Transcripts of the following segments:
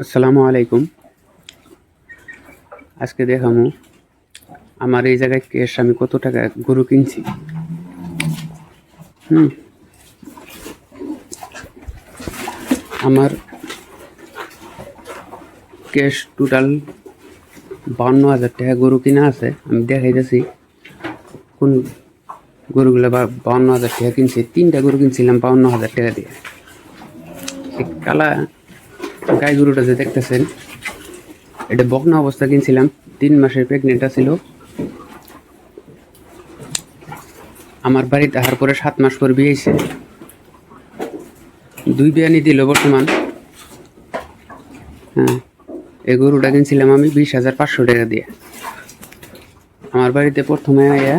আসসালামু আলাইকুম। আজকে দেখামু আমার এই জায়গায় কেশ আমি কত টাকা গরু কিনছি। আমার কেশ টোটাল 52,000 টাকা গরু কিনা আছে। আমি দেখাইতেছি কোন গরুগুলো 52,000 টাকা কিনছি। 3টা গরু কিনছিলাম 52,000 টাকা দিয়ে। এই কালা গাই গরুটা যে দেখতেছেন, এটা বকনা অবস্থা কিনছিলাম। 3 মাসের প্রেগনেন্টটা ছিল। আমার বাড়িতে আসার পরে 7 মাস পর বিয়ে হয়েছে। 2 বিয়ানি দিল বর্তমান। এই গরুটা কিনছিলাম আমি 20,500 টাকা দিয়ে। আমার বাড়িতে প্রথমে আয়া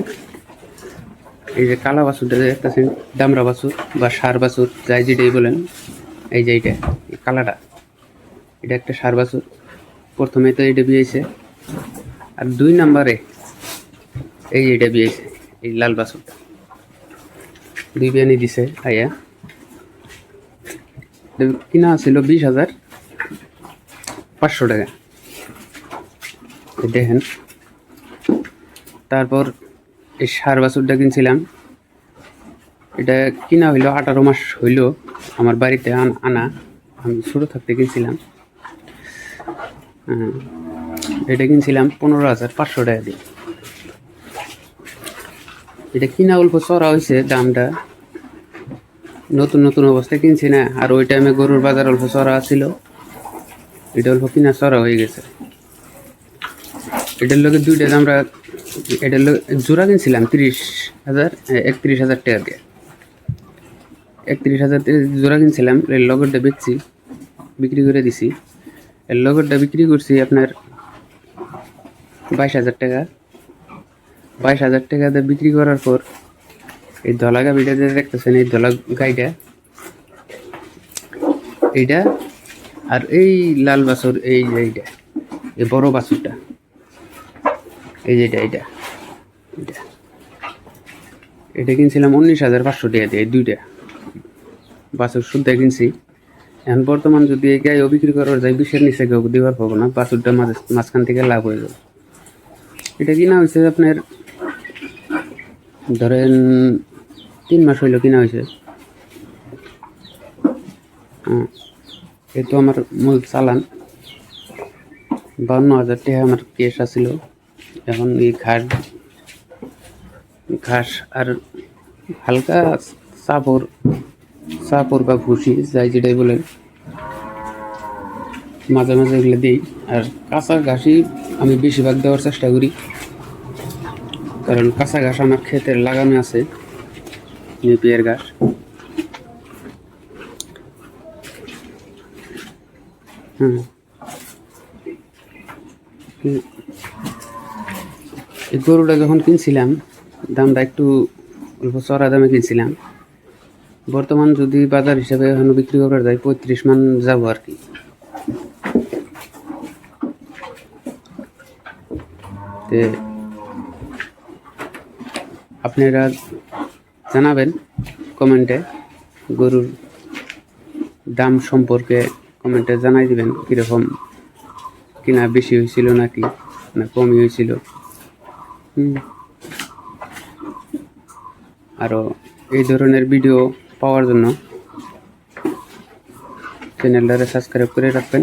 এই যে কালা বাছুরটা দেখতেছেন, দামরা বাছুর বা সার বাছুর যাই যেটাই বলেন, এই যে এইটা কালাটা, এটা একটা সার বাছুর। প্রথমে তো এইটা বিয়েছে। আর 2 নম্বরে এই যে এটা বিয়েছে, এই লাল বাছুরটা। 2 বিয়ানি দিছে আয়া। কিনা ছিল 20,500 টাকা, দেখেন। তারপর এই সার বাছুরটা কিনছিলাম, এটা কিনা হইলো 18 মাস হইল আমার বাড়িতে আনা। আমি ছোটো থাকতে কিনছিলাম। এটা কিনছিলাম 15,500 টাকা দিয়ে। এটা কিনা অল্প চড়া হয়েছে দামটা, নতুন নতুন অবস্থায় কিনছি না। আর ওই টাইমে গরুর বাজার অল্প চড়া ছিল, এটা অল্প কিনা চড়া হয়ে গেছে। এটার লোকের 2টা আমরা এটার জোড়া কিনছিলাম 31,000 টাকা দিয়ে। 31,000 জোড়া কিনছিলাম। এর লগরটা বিক্রি করে দিছি। এর লগরটা বিক্রি করছি আপনার 22,000 টাকা। 22,000 টাকা দিয়ে বিক্রি করার পর এই ধলা গাভিটা যে দেখতেছেন, এই ধলা গাইটা, এইটা আর এই লাল বাছুর, এই যে এইটা, এই বড় বাছুরটা, এই যেটা, এটা এটা কিনছিলাম 19,500 টাকা দিয়ে। 2টা বাছুর শুদ্ধ কিনছি। এখন বর্তমান যদি এই গাইও বিক্রি করার যায় 20-এর নিচে কেউ দিবার পাবো না। বাছুরটা মাঝখান থেকে লাভ হয়ে যাবে। এটা কিনা হয়েছে আপনার ধরেন 3 মাস হইল কিনা হয়েছে। এই তো আমার মূল চালান 52,000 টাকা আমার কেশ আছিল। এখন এই ঘাস আর হালকা চাপড় বা ভুসি যাই যেটাই বলেন, মাঝে মাঝে এগুলো দিই। আর কাঁচা ঘাসই আমি বেশিরভাগ দেওয়ার চেষ্টা করি, কারণ কাঁচা ঘাস আমার ক্ষেতের লাগানো আছে, নেপিয়ার ঘাস। এই গরুটা যখন কিনছিলাম দামটা একটু অল্প চড়া দামে কিনছিলাম। বর্তমান যদি বাজার হিসাবে এখনো বিক্রি করার যায় 35 মান যাবো আর কি। তে আপনারা জানাবেন কমেন্টে, গরুর দাম সম্পর্কে কমেন্টে জানাই দিবেন, কীরকম কিনা বেশি হয়েছিল নাকি না কমই হয়েছিল। আরও এই ধরনের ভিডিও পাওয়ার জন্য চ্যানেলটারে সাবস্ক্রাইব করে রাখবেন।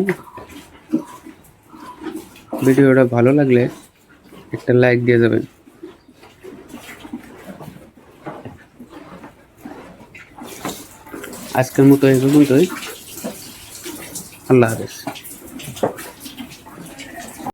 ভিডিওটা ভালো লাগলে একটা লাইক দিয়ে যাবেন। আজকের মতো এই পর্যন্তই। আল্লাহ হাফেজ।